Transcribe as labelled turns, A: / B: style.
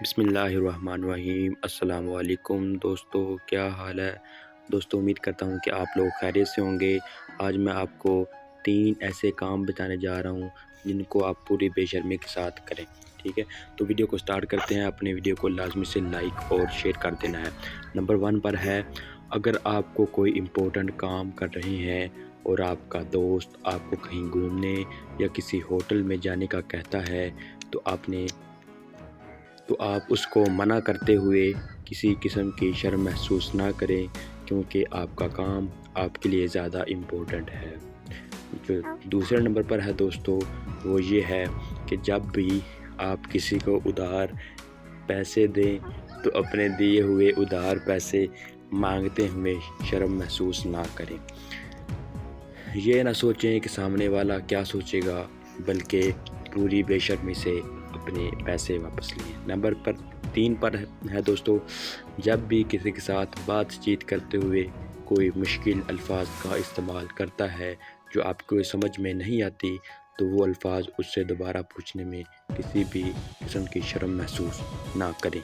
A: بسم اللہ الرحمن الرحیم۔ السلام علیکم دوستو، کیا حال ہے دوستو؟ امید کرتا ہوں کہ آپ لوگ خیریت سے ہوں گے۔ آج میں آپ کو 3 ایسے کام بتانے جا رہا ہوں جن کو آپ پوری بے شرمی کے ساتھ کریں، ٹھیک ہے؟ تو ویڈیو کو سٹارٹ کرتے ہیں۔ اپنے ویڈیو کو لازمی سے لائک اور شیئر کر دینا ہے۔ نمبر 1 پر ہے، اگر آپ کو کوئی امپورٹنٹ کام کر رہے ہیں اور آپ کا دوست آپ کو کہیں گھومنے یا کسی ہوٹل میں جانے کا کہتا ہے تو آپ اس کو منع کرتے ہوئے کسی قسم کی شرم محسوس نہ کریں، کیونکہ آپ کا کام آپ کے لیے زیادہ امپورٹنٹ ہے۔ جو دوسرے نمبر پر ہے دوستو، وہ یہ ہے کہ جب بھی آپ کسی کو ادھار پیسے دیں تو اپنے دیے ہوئے ادھار پیسے مانگتے ہوئے شرم محسوس نہ کریں۔ یہ نہ سوچیں کہ سامنے والا کیا سوچے گا، بلکہ پوری بے شرمی سے اپنے پیسے واپس لیں۔ نمبر 3 پر ہے دوستو، جب بھی کسی کے ساتھ بات چیت کرتے ہوئے کوئی مشکل الفاظ کا استعمال کرتا ہے جو آپ کو سمجھ میں نہیں آتی، تو وہ الفاظ اس سے دوبارہ پوچھنے میں کسی بھی قسم کی شرم محسوس نہ کریں۔